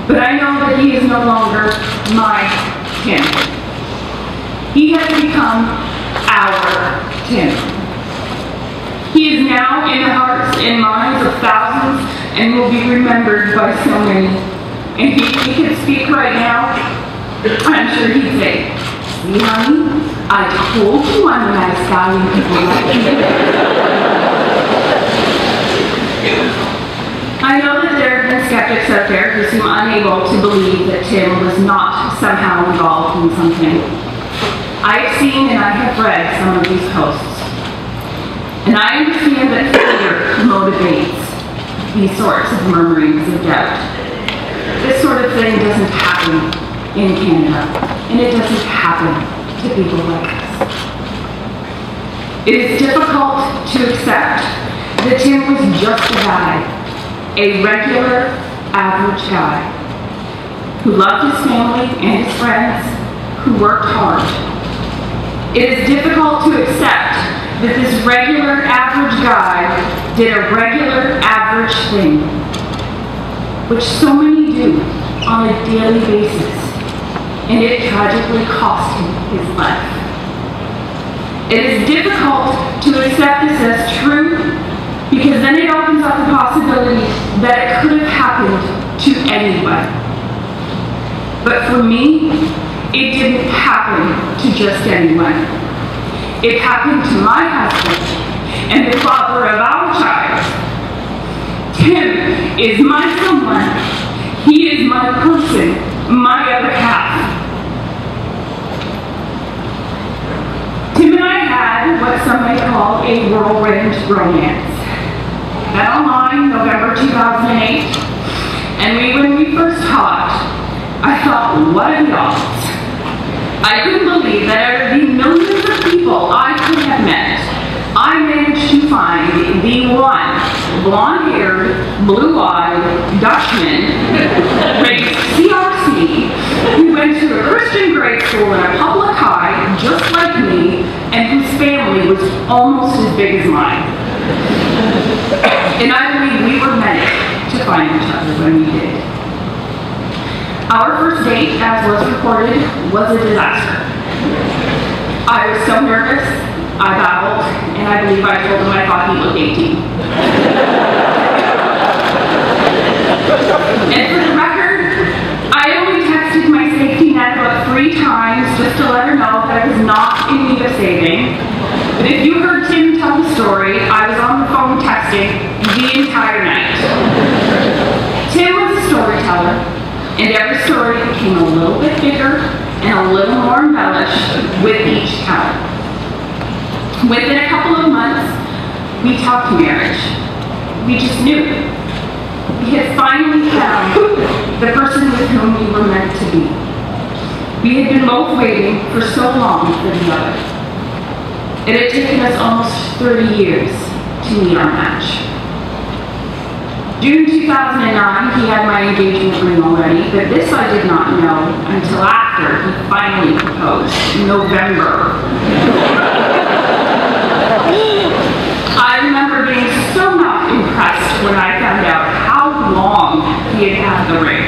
But I know that he is no longer my Tim. He has become our Tim. He is now in the hearts and minds of thousands and will be remembered by so many. And if he could speak right now, I'm sure he'd say, "See, honey, I told you I'm a nice guy and people like me." I know that there have been skeptics out there who seem unable to believe that Tim was not somehow involved in something. I have seen and I have read some of these posts. And I understand that fear motivates these sorts of murmurings of doubt. This sort of thing doesn't happen in Canada, and it doesn't happen to people like us. It is difficult to accept that Tim was just a guy, a regular, average guy, who loved his family and his friends, who worked hard. It is difficult to accept that this regular, average guy did a regular, average thing, which so many do on a daily basis, and it tragically cost him his life. It is difficult to accept this as true, because then it opens up the possibility that it could have happened to anyone. But for me, it didn't happen to just anyone. It happened to my husband and the father of our child. Tim is my someone. He is my person, my other half. Tim and I had what some might call a whirlwind romance. Met online November 2008, and when we first talked, I thought, what are the odds? I couldn't believe that out of the millions of people I could have met, I managed to find the one blonde-haired, blue-eyed Dutchman, raised CRC, who went to a Christian grade school in a public high, just like me, and whose family was almost as big as mine. And I believe we were meant to find each other when we did. Our first date, as was reported, was a disaster. I was so nervous, I babbled, and I believe I told him I thought he looked 18. And for the record, I only texted my safety net about 3 times just to let her know that I was not in need of saving. But if you heard Tim tell the story, I was on the phone texting the entire night. Tim was a storyteller, and every story became a little bit bigger and a little more embellished with each telling. Within a couple of months, we talked marriage. We just knew. We had finally found the person with whom we were meant to be. We had been both waiting for so long for the other. It had taken us almost 30 years to meet our match. June 2009, he had my engagement ring already, but this I did not know until after he finally proposed in November. I remember being so not impressed when I found out how long he had had the ring.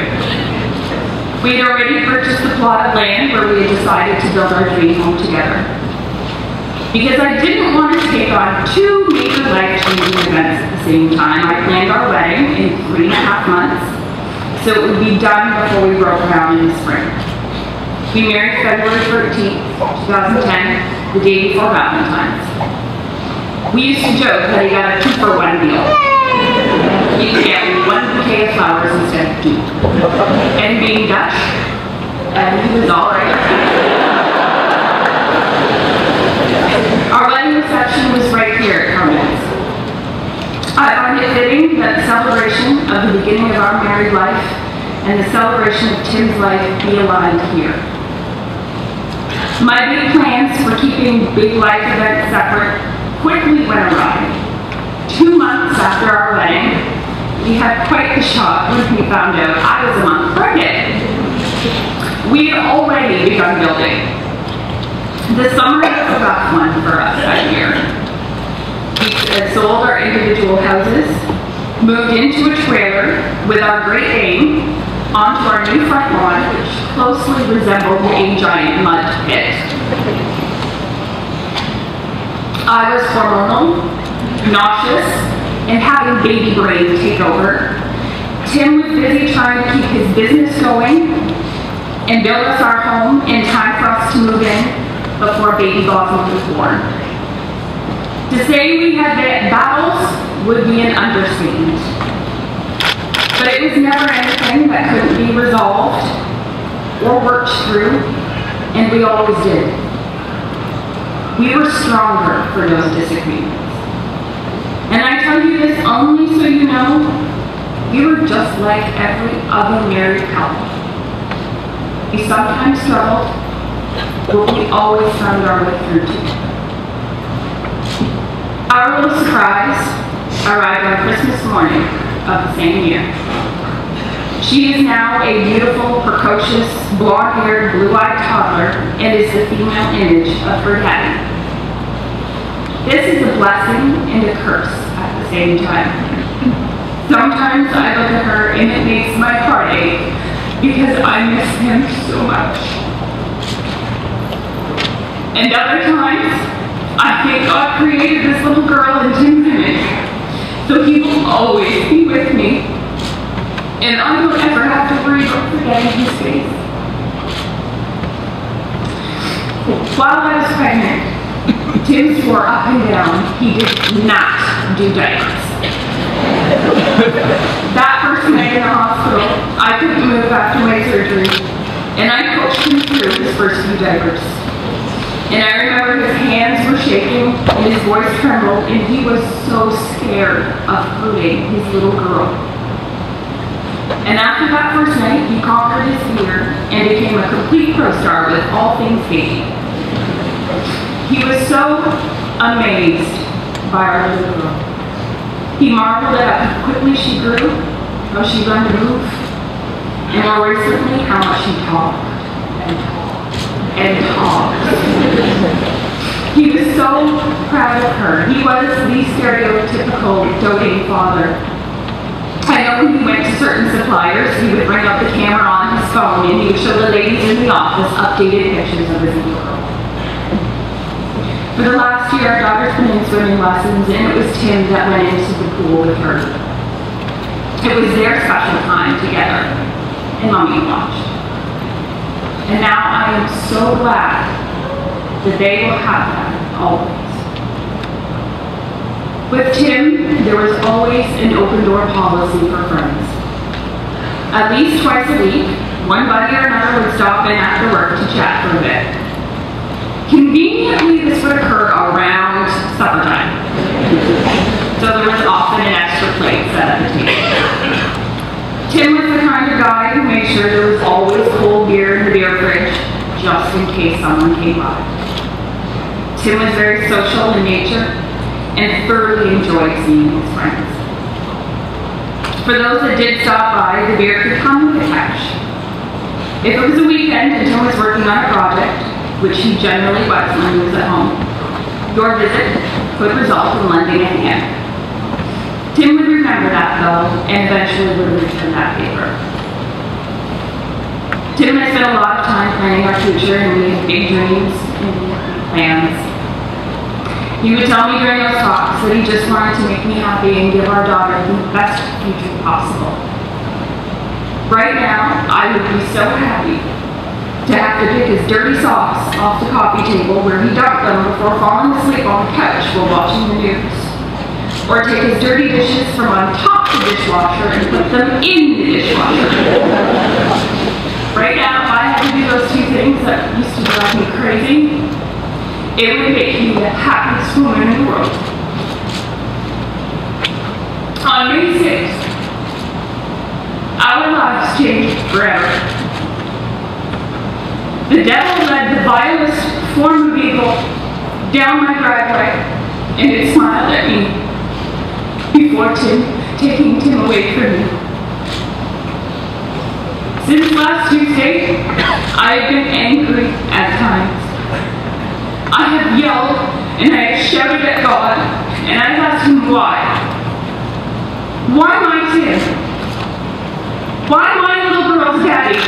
We had already purchased the plot of land where we had decided to build our dream home together. Because I didn't want to take on 2 major life-changing events at the same time, I planned our wedding in 3.5 months, so it would be done before we broke ground in the spring. We married February 13th, 2010, the day before Valentine's. We used to joke that he got a 2-for-1 deal. You could get 1 bouquet of flowers instead of 2. And being Dutch, he was all right. Our wedding reception was right here at Carmen's. I find it fitting that the celebration of the beginning of our married life and the celebration of Tim's life be aligned here. My big plans for keeping big life events separate quickly went awry. 2 months after our wedding, we had quite the shock when we found out I was a month pregnant. We had already begun building. The summer was a rough one for us that year. We had sold our individual houses, moved into a trailer with our great aim onto our new front lawn, which closely resembled a giant mud pit. I was hormonal, nauseous, and having baby brain take over. Tim was busy trying to keep his business going and build us our home in time for us to move in before baby Bosma was born. To say we had battles would be an understatement. But it was never anything that couldn't be resolved or worked through, and we always did. We were stronger for those disagreements. And I tell you this only so you know, we were just like every other married couple. We sometimes struggled, but we always found our way through together. Our little surprise arrived on Christmas morning of the same year. She is now a beautiful, precocious, blonde-haired, blue-eyed toddler and is the female image of her daddy. This is a blessing and a curse at the same time. Sometimes I look at her and it makes my heart ache because I miss him so much. And other times, I think God created this little girl in Tim's image, so he will always be with me, and I don't ever have to worry about forgetting his face. While I was pregnant, Tim swore up and down he did not do diapers. That first night in the hospital, I couldn't move after my surgery, and I coached him through his first few diapers. And I remember his hands were shaking and his voice trembled, and he was so scared of hurting his little girl. And after that first night, he conquered his fear and became a complete pro star with all things baby. He was so amazed by our little girl. He marveled at how quickly she grew, how she learned to move, and more recently, how much she talked and talked and talked. He was so proud of her. He was the stereotypical doting father. I know when he went to certain suppliers, he would bring up the camera on his phone and he would show the ladies in the office updated pictures of his little girl. For the last year, our daughter's been in swimming lessons, and it was Tim that went into the pool with her. It was their special time together, and Mommy watched. And now I am so glad that they will have that always. With Tim, there was always an open door policy for friends. At least twice a week, one buddy or another would stop in after work to chat for a bit. Conveniently, this would occur around supper time. So there was often an extra plate set at the table. Tim was the kind of guy who made sure there was always cold beer in the beer fridge, just in case someone came by. Tim was very social in nature and thoroughly enjoyed seeing his friends. For those that did stop by, the beer could come with a catch. If it was a weekend and Tim was working on a project, which he generally was when he was at home, your visit could result in lending a hand. Tim would remember that, though, and eventually would return that favor. Tim and I spent a lot of time planning our future, and we had big dreams and plans. He would tell me during those talks that he just wanted to make me happy and give our daughter the best future possible. Right now, I would be so happy to have to pick his dirty socks off the coffee table where he dumped them before falling asleep on the couch while watching the news. Or take his dirty dishes from on top of the dishwasher and put them in the dishwasher. Right now, if I had to do those two things that used to drive me crazy, it would make me the happiest woman in the world. On May 6th, our lives changed forever. The devil led the vilest form of evil down my driveway, and it smiled at me before taking Tim away from me. Since last Tuesday, I have been angry at times. I have yelled and I have shouted at God, and I have asked him why. Why my Tim? Why my little girl's daddy?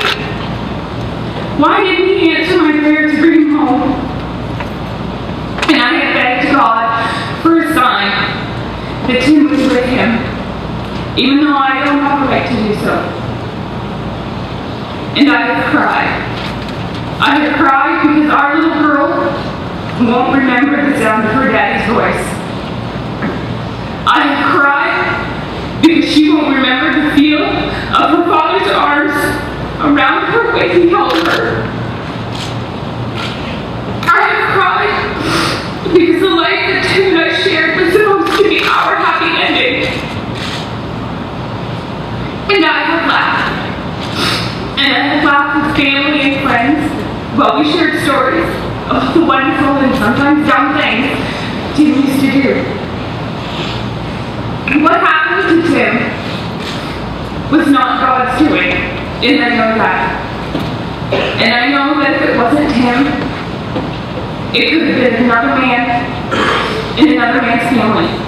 Why didn't he answer my prayer to bring him home? And I had begged God for a sign that Tim was with him, even though I don't have a right to do so. And I have cried. I have cried because our little girl won't remember the sound of her daddy's voice. I have cried because she won't remember the feel of her father's arms around her when he held her. I have cried because the life that Tim and I shared was supposed to be our happy ending. And I have laughed. And I have laughed with family and friends while we shared stories of the wonderful and sometimes dumb things Tim used to do. What happened to Tim was not God's doing, and I know that. And I know that if it wasn't him, it could have been another man in another man's family.